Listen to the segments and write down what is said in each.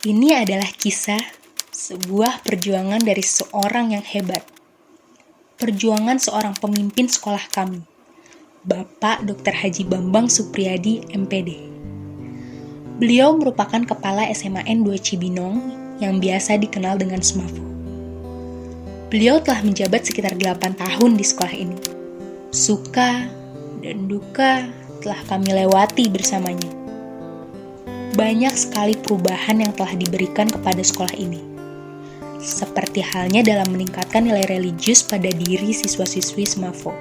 Ini adalah kisah sebuah perjuangan dari seorang yang hebat. Perjuangan seorang pemimpin sekolah kami, Bapak Dr. Haji Bambang Supriyadi, MPD. Beliau merupakan kepala SMAN 2 Cibinong yang biasa dikenal dengan Smavo. Beliau telah menjabat sekitar 8 tahun di sekolah ini. Suka dan duka telah kami lewati bersamanya. Banyak sekali perubahan yang telah diberikan kepada sekolah ini. Seperti halnya dalam meningkatkan nilai religius pada diri siswa-siswi Smavo.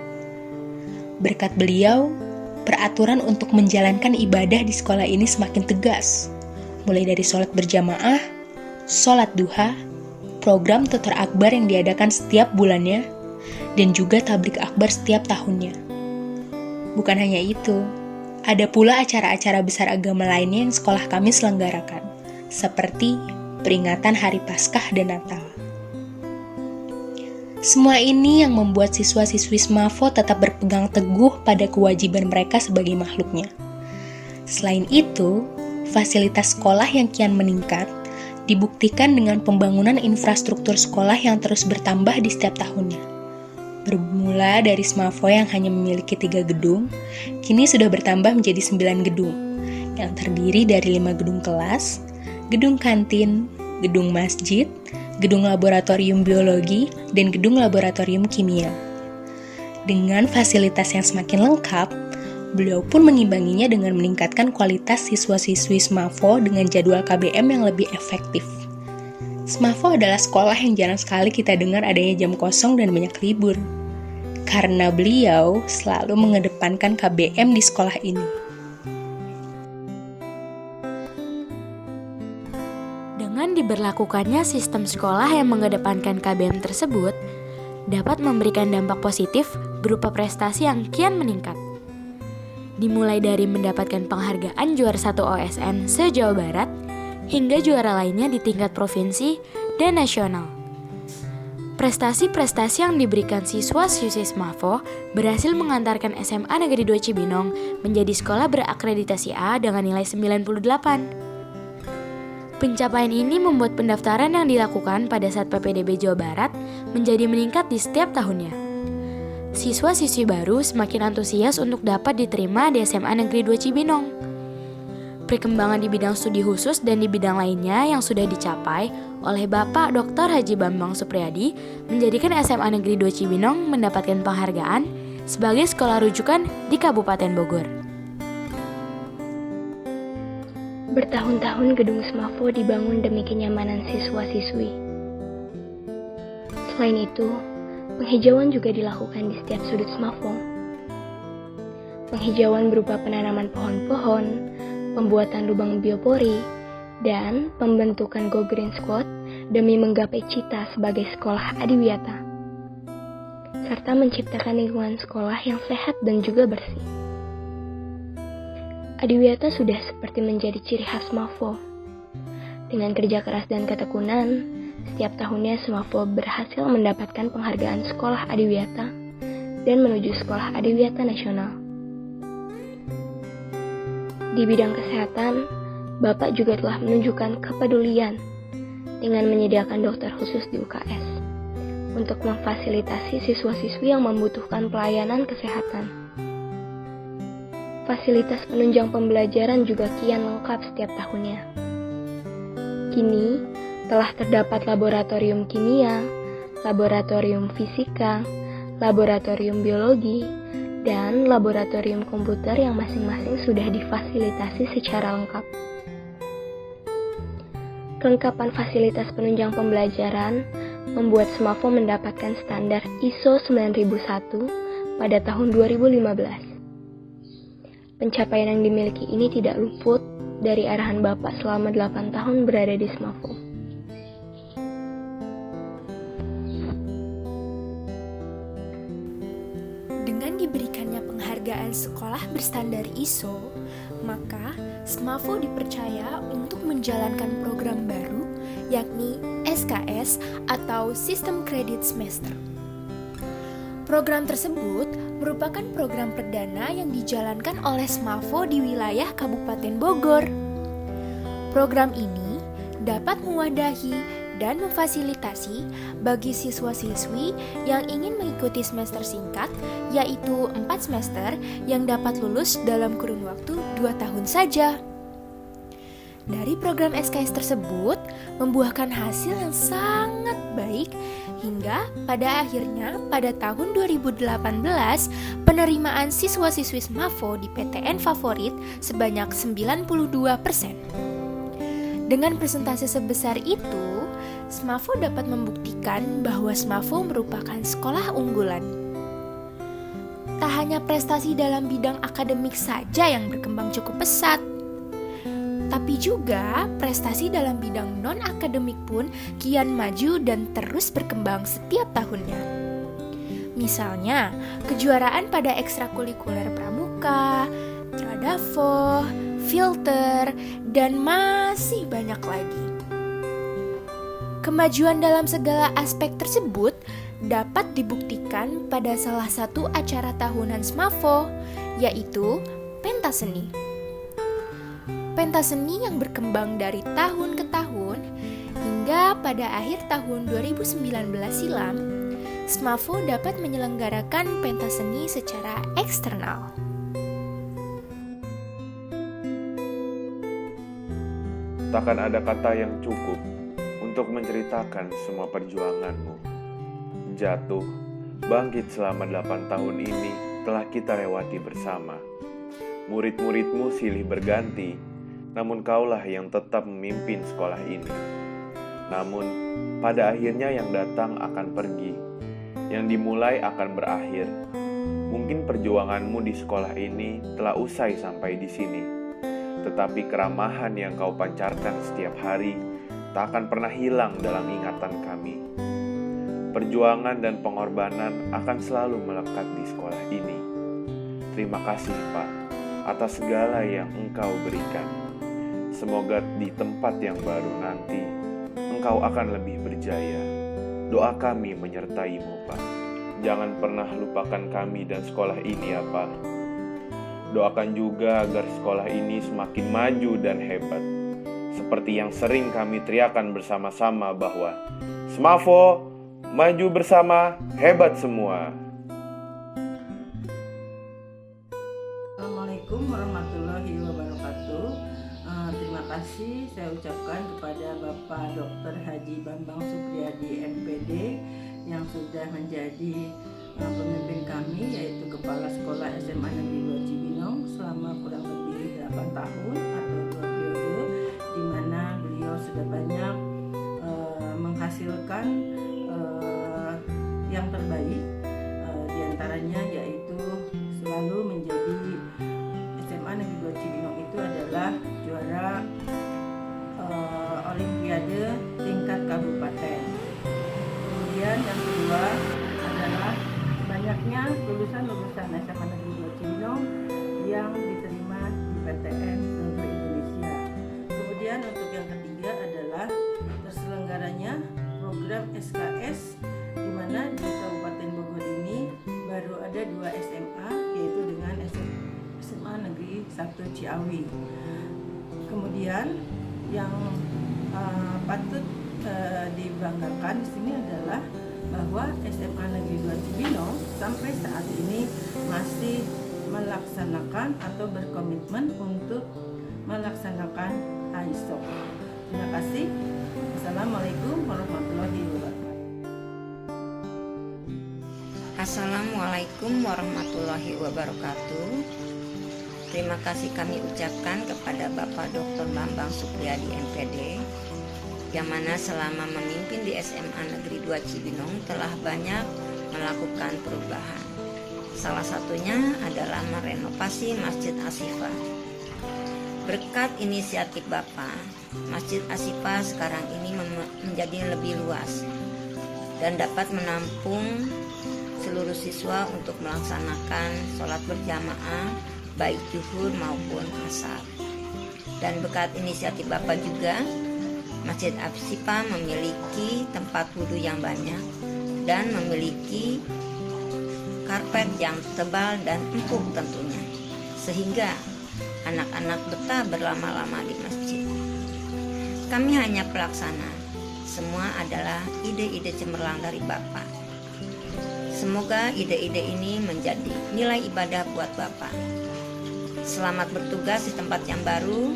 Berkat beliau, peraturan untuk menjalankan ibadah di sekolah ini semakin tegas. Mulai dari sholat berjamaah, sholat duha, program tutor akbar yang diadakan setiap bulannya, dan juga tablik akbar setiap tahunnya. Bukan hanya itu, ada pula acara-acara besar agama lainnya yang sekolah kami selenggarakan, seperti peringatan Hari Paskah dan Natal. Semua ini yang membuat siswa-siswi Smavo tetap berpegang teguh pada kewajiban mereka sebagai makhluknya. Selain itu, fasilitas sekolah yang kian meningkat dibuktikan dengan pembangunan infrastruktur sekolah yang terus bertambah di setiap tahunnya. Bermula dari Smavo yang hanya memiliki 3 gedung, kini sudah bertambah menjadi 9 gedung, yang terdiri dari 5 gedung kelas, gedung kantin, gedung masjid, gedung laboratorium biologi, dan gedung laboratorium kimia. Dengan fasilitas yang semakin lengkap, beliau pun mengimbanginya dengan meningkatkan kualitas siswa-siswi Smavo dengan jadwal KBM yang lebih efektif. Smavo adalah sekolah yang jarang sekali kita dengar adanya jam kosong dan banyak libur. Karena beliau selalu mengedepankan KBM di sekolah ini. Dengan diberlakukannya sistem sekolah yang mengedepankan KBM tersebut, dapat memberikan dampak positif berupa prestasi yang kian meningkat. Dimulai dari mendapatkan penghargaan juara 1 OSN se-Jawa Barat, hingga juara lainnya di tingkat provinsi dan nasional. Prestasi-prestasi yang diberikan siswa-siswi Smavo berhasil mengantarkan SMA Negeri 2 Cibinong menjadi sekolah berakreditasi A dengan nilai 98. Pencapaian ini membuat pendaftaran yang dilakukan pada saat PPDB Jawa Barat menjadi meningkat di setiap tahunnya. Siswa-siswi baru semakin antusias untuk dapat diterima di SMA Negeri 2 Cibinong. Perkembangan di bidang studi khusus dan di bidang lainnya yang sudah dicapai oleh Bapak Dr. Haji Bambang Supriyadi menjadikan SMA Negeri 2 Cibinong mendapatkan penghargaan sebagai sekolah rujukan di Kabupaten Bogor. Bertahun-tahun gedung Smavo dibangun demi kenyamanan siswa-siswi. Selain itu, penghijauan juga dilakukan di setiap sudut Smavo. Penghijauan berupa penanaman pohon-pohon, pembuatan lubang biopori, dan pembentukan Go Green Squad demi menggapai cita sebagai sekolah adiwiyata, serta menciptakan lingkungan sekolah yang sehat dan juga bersih. Adiwiyata sudah seperti menjadi ciri khas Smavo. Dengan kerja keras dan ketekunan, setiap tahunnya Smavo berhasil mendapatkan penghargaan sekolah adiwiyata dan menuju sekolah adiwiyata nasional. Di bidang kesehatan, Bapak juga telah menunjukkan kepedulian dengan menyediakan dokter khusus di UKS untuk memfasilitasi siswa-siswi yang membutuhkan pelayanan kesehatan. Fasilitas penunjang pembelajaran juga kian lengkap setiap tahunnya. Kini, telah terdapat laboratorium kimia, laboratorium fisika, laboratorium biologi, dan laboratorium komputer yang masing-masing sudah difasilitasi secara lengkap. Kelengkapan fasilitas penunjang pembelajaran membuat Smavo mendapatkan standar ISO 9001 pada tahun 2015. Pencapaian yang dimiliki ini tidak luput dari arahan Bapak selama 8 tahun berada di Smavo. Dengan diberikannya penghargaan sekolah berstandar ISO, maka Smavo dipercaya untuk menjalankan program baru, yakni SKS atau Sistem Kredit Semester. Program tersebut merupakan program perdana yang dijalankan oleh Smavo di wilayah Kabupaten Bogor. Program ini dapat mewadahi dan memfasilitasi bagi siswa-siswi yang ingin mengikuti semester singkat, yaitu 4 semester yang dapat lulus dalam kurun waktu 2 tahun saja. Dari program SKS tersebut membuahkan hasil yang sangat baik hingga pada akhirnya pada tahun 2018 penerimaan siswa-siswi SMAVO di PTN favorit sebanyak 92%. Dengan persentase sebesar itu, SMAVO dapat membuktikan bahwa SMAVO merupakan sekolah unggulan. Tak hanya prestasi dalam bidang akademik saja yang berkembang cukup pesat, tapi juga prestasi dalam bidang non-akademik pun kian maju dan terus berkembang setiap tahunnya. Misalnya, kejuaraan pada ekstrakurikuler pramuka, tradavo, filter, dan masih banyak lagi. Kemajuan dalam segala aspek tersebut dapat dibuktikan pada salah satu acara tahunan SMAVO, yaitu pentas seni. Pentas seni yang berkembang dari tahun ke tahun hingga pada akhir tahun 2019 silam, SMAVO dapat menyelenggarakan pentas seni secara eksternal. Takkan ada kata yang cukup untuk menceritakan semua perjuanganmu. Jatuh, bangkit selama 8 tahun ini telah kita lewati bersama. Murid-muridmu silih berganti, namun kaulah yang tetap memimpin sekolah ini. Namun, pada akhirnya yang datang akan pergi, yang dimulai akan berakhir. Mungkin perjuanganmu di sekolah ini telah usai sampai di sini, tetapi keramahan yang kau pancarkan setiap hari tak akan pernah hilang dalam ingatan kami. Perjuangan dan pengorbanan akan selalu melekat di sekolah ini. Terima kasih, Pak, atas segala yang Engkau berikan. Semoga di tempat yang baru nanti, Engkau akan lebih berjaya. Doa kami menyertai-Mu, Pak. Jangan pernah lupakan kami dan sekolah ini, ya, Pak. Doakan juga agar sekolah ini semakin maju dan hebat. Seperti yang sering kami teriakan bersama-sama bahwa SMAVO, maju bersama, hebat semua. Assalamualaikum warahmatullahi wabarakatuh. Terima kasih saya ucapkan kepada Bapak Dr. Haji Bambang Supriyadi MPD yang sudah menjadi pemimpin kami, yaitu Kepala Sekolah SMA Negeri 2 Cibinong selama kurang lebih 8 tahun atau 2 periode, di mana beliau sudah banyak menghasilkan yang terbaik, diantaranya yaitu selalu menjadi SMA Negeri 2 Cibinong itu adalah juara Olimpiade tingkat kabupaten. Kemudian yang kedua adalah banyaknya lulusan-lulusan SMA Negeri 2 Cibinong yang diterima di PTN seluruh Indonesia. Kemudian untuk yang ketiga adalah terselenggaranya program SKS, di mana di Kabupaten Bogor ini baru ada 2 SMA, yaitu dengan SMA Negeri 1 Ciawi. Kemudian yang patut dibanggakan di sini adalah bahwa SMA Negeri 2 Cibinong sampai saat ini masih melaksanakan atau berkomitmen untuk melaksanakan HISO. Terima kasih. Assalamualaikum warahmatullahi wabarakatuh. Assalamualaikum warahmatullahi wabarakatuh. Terima kasih kami ucapkan kepada Bapak Dr. Bambang Supriyadi MPD, yang mana selama memimpin di SMA Negeri 2 Cibinong telah banyak melakukan perubahan. Salah satunya adalah merenovasi Masjid Asifah. Berkat inisiatif Bapak, Masjid Asifah sekarang ini menjadi lebih luas dan dapat menampung seluruh siswa untuk melaksanakan sholat berjamaah baik zuhur maupun asar. Dan berkat inisiatif Bapak juga, Masjid Asifah memiliki tempat wudhu yang banyak dan memiliki karpet yang tebal dan empuk tentunya, sehingga anak-anak betah berlama-lama di masjid. Kami hanya pelaksana. Semua adalah ide-ide cemerlang dari Bapak. Semoga ide-ide ini menjadi nilai ibadah buat Bapak. Selamat bertugas di tempat yang baru.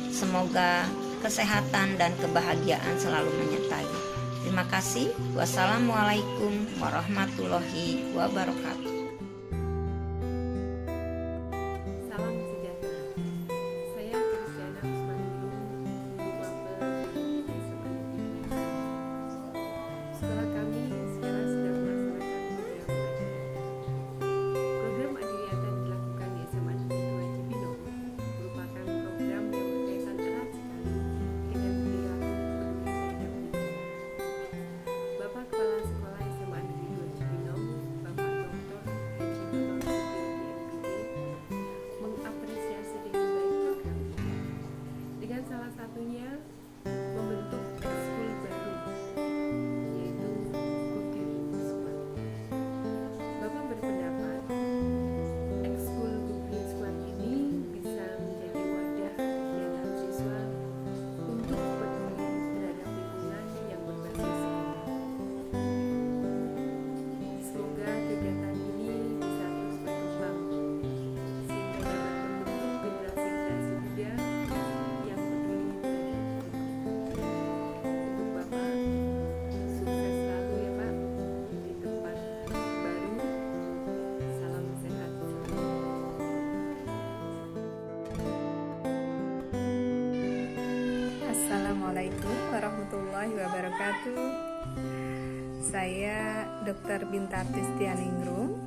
Semoga kesehatan dan kebahagiaan selalu menyertai. Terima kasih. Wassalamualaikum warahmatullahi wabarakatuh. Salam sejahtera. Saya Kristiana Usmaningrum, guru mapel di SMA. Sekolah kami sekarang sedang melaksanakan program Adiwiyata. Program Adiwiyata dilakukan di SMA Negeri 2 Cibinong merupakan program yang berkaitan erat sekali dengan perilaku peduli terhadap lingkungan. Bapak Kepala Sekolah SMA Negeri 2 Cibinong, Bapak Dr. Haji Bambang Supriyadi MPD, mengapresiasi dengan baik program ini, dengan salah satunya membentuk ekskul baru, yaitu Googling Squad. Bapak berpendapat ekskul Googling Squad ini bisa menjadi wadah di antara siswa untuk peduli terhadap lingkungan yang berbasis lingkungan. Semoga kegiatan ini bisa terus berkembang sehingga dapat membentuk generasi-generasi muda yang peduli terhadap lingkungan. Untuk Bapak, sukses selalu ya Pak di tempat baru. Salam sehat selalu. Assalamualaikum warahmatullahi wabarakatuh. Saya Dr. Bintar Tistianingrum,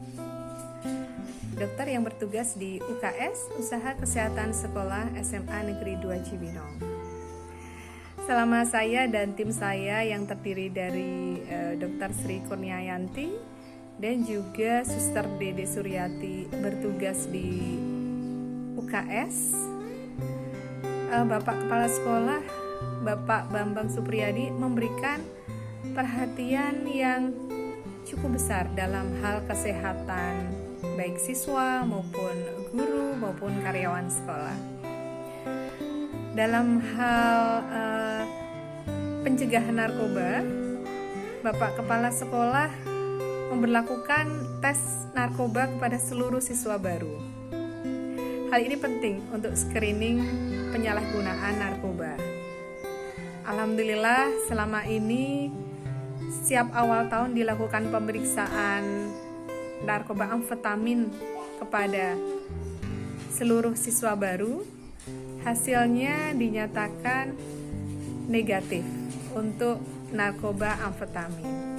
dokter yang bertugas di UKS Usaha Kesehatan Sekolah SMA Negeri 2 Cibinong. Selama saya dan tim saya yang terdiri dari Dr. Sri Kurniayanti dan juga Suster Dede Suryati bertugas di UKS, Bapak Kepala Sekolah Bapak Bambang Supriyadi memberikan perhatian yang cukup besar dalam hal kesehatan baik siswa maupun guru maupun karyawan sekolah. Dalam hal pencegahan narkoba, Bapak Kepala Sekolah memberlakukan tes narkoba kepada seluruh siswa baru. Hal ini penting untuk screening penyalahgunaan narkoba. Alhamdulillah selama ini setiap awal tahun dilakukan pemeriksaan narkoba amfetamin kepada seluruh siswa baru. Hasilnya dinyatakan negatif untuk narkoba amfetamin.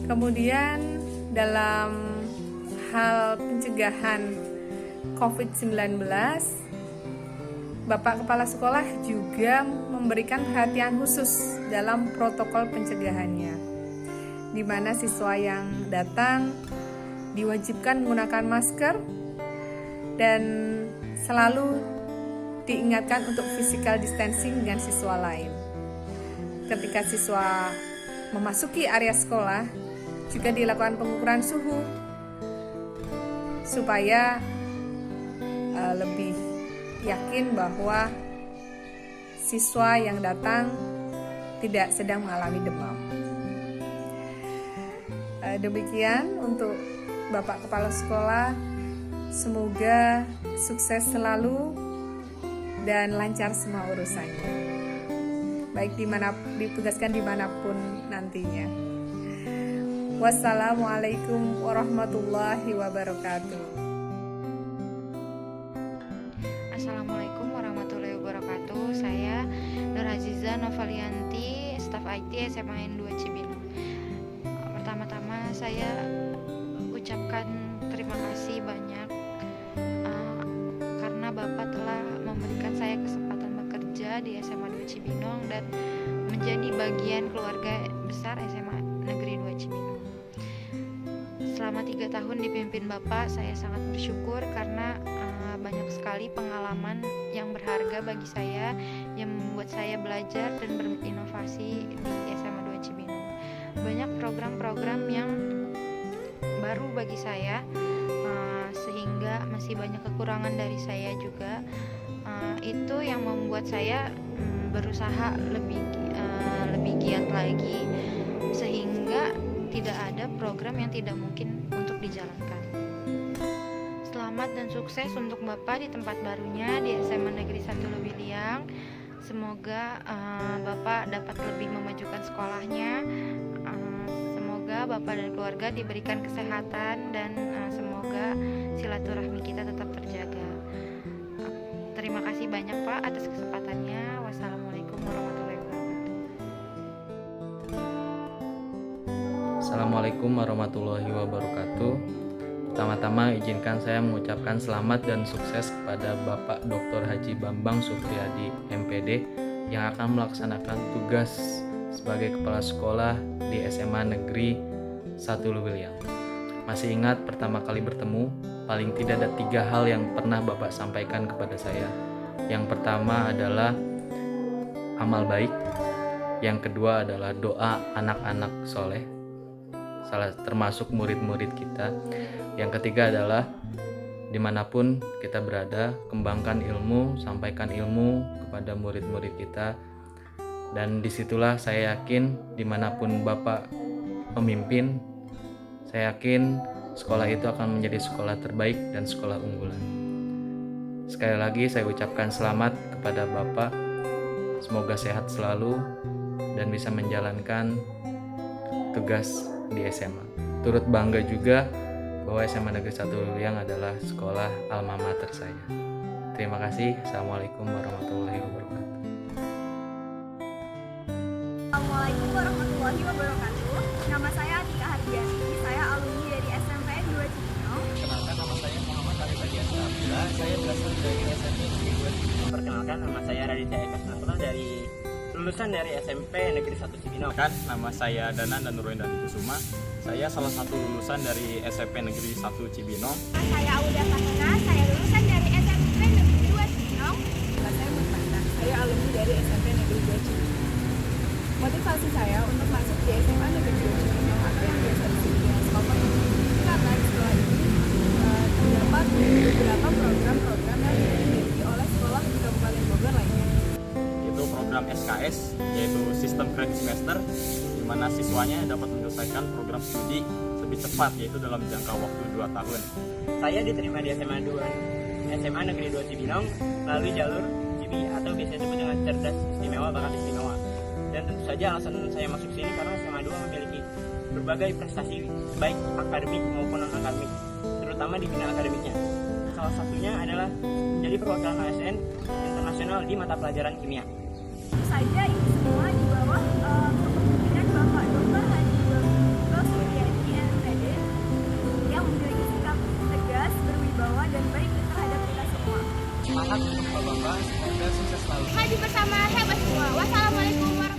Kemudian dalam hal pencegahan COVID-19, Bapak Kepala Sekolah juga memberikan perhatian khusus dalam protokol pencegahannya, di mana siswa yang datang diwajibkan menggunakan masker dan selalu diingatkan untuk physical distancing dengan siswa lain. Ketika siswa memasuki area sekolah, juga dilakukan pengukuran suhu supaya lebih yakin bahwa siswa yang datang tidak sedang mengalami demam. Demikian untuk Bapak Kepala Sekolah, semoga sukses selalu dan lancar semua urusannya, baik ditugaskan dimanapun nantinya. Wassalamualaikum warahmatullahi wabarakatuh. Assalamualaikum warahmatullahi wabarakatuh. Saya Nur Aziza Novalianti, staf IT SMA N2 Cibinong. Pertama-tama saya ucapkan terima kasih banyak karena Bapak telah memberikan saya kesempatan bekerja di SMA 2 Cibinong dan menjadi bagian keluarga besar SMA Negeri 2 Cibinong. Selama 3 tahun dipimpin Bapak, saya sangat bersyukur karena banyak sekali pengalaman yang berharga bagi saya yang membuat saya belajar dan berinovasi di SMA 2 Cibinong. Banyak program-program yang baru bagi saya, sehingga masih banyak kekurangan dari saya juga. itu yang membuat saya berusaha lebih giat lagi, sehingga tidak ada program yang tidak mungkin untuk dijalankan. Selamat dan sukses untuk Bapak di tempat barunya di SMA Negeri 1 Lubiliang. Semoga Bapak dapat lebih memajukan sekolahnya. Semoga Bapak dan keluarga diberikan kesehatan dan semoga silaturahmi kita tetap terjaga. Terima kasih banyak Pak atas kesempatannya. Wassalamualaikum warahmatullahi wabarakatuh. Assalamualaikum warahmatullahi wabarakatuh. Pertama-tama izinkan saya mengucapkan selamat dan sukses kepada Bapak Dr. Haji Bambang Supriyadi MPD yang akan melaksanakan tugas sebagai kepala sekolah di SMA Negeri 1 Lubiliang. Masih ingat pertama kali bertemu, paling tidak ada 3 hal yang pernah Bapak sampaikan kepada saya. Yang pertama adalah amal baik, yang kedua adalah doa anak-anak soleh, termasuk murid-murid kita. Yang ketiga adalah dimanapun kita berada, kembangkan ilmu, sampaikan ilmu kepada murid-murid kita. Dan disitulah saya yakin dimanapun Bapak memimpin, saya yakin sekolah itu akan menjadi sekolah terbaik dan sekolah unggulan. Sekali lagi saya ucapkan selamat kepada Bapak. Semoga sehat selalu dan bisa menjalankan tugas di SMA. Turut bangga juga bahwa SMA Negeri 1 Lubiliang adalah sekolah alma mater saya. Terima kasih. Assalamualaikum warahmatullahi wabarakatuh. Assalamualaikum warahmatullahi wabarakatuh. Nama saya Atika Hardianti. Saya alumni dari SMP 2 Cibinong. Perkenalkan, nama saya Muhammad Arif Adiansa. Saya berasal dari SMP Negeri 2 Cibinong. Perkenalkan, nama saya Raditya Eka Sunarto dari lulusan dari SMP Negeri 1 Cibinong. Nama saya Danan dan Nurwin dan Kusuma. Saya salah satu lulusan dari SMP Negeri 1 Cibinong. Saya Auda Fatuna. Saya lulusan dari SMP Negeri 2 Cibinong. Saya Mutmana. Saya alumni dari SMP Negeri 2 Cibinong. Motivasi saya untuk masuk di SMA Negeri 2 Cibinong atau yang biasa disebut Skopper karena di sekolah ini terdapat beberapa program-program yang dimiliki oleh sekolah di Kabupaten Bogor lainnya. Itu program SKS, yaitu Sistem Kredit Semester, di mana siswanya dapat menyelesaikan program studi lebih cepat, yaitu dalam jangka waktu 2 tahun. Saya diterima di SMA Negeri 2 Cibinong melalui jalur CIBI atau biasa disebut dengan cerdas istimewa bakat istimewa. Dan tentu saja alasan saya masuk sini karena SMA 2 memiliki berbagai prestasi baik akademik maupun non-akademik, terutama di bidang akademiknya. Salah satunya adalah menjadi perwakilan ASN internasional di mata pelajaran kimia. Tentu saja ini semua di bawah kepemimpinan Bapak Dr. Haji Bambang Supriyadi MPD yang memiliki sikap tegas, berwibawa dan baik terhadap kita semua. Semangat untuk Bapak Bambang, semoga sukses selalu. Maju bersama, hebat semua. Wassalamualaikum warahmatullahi wabarakatuh.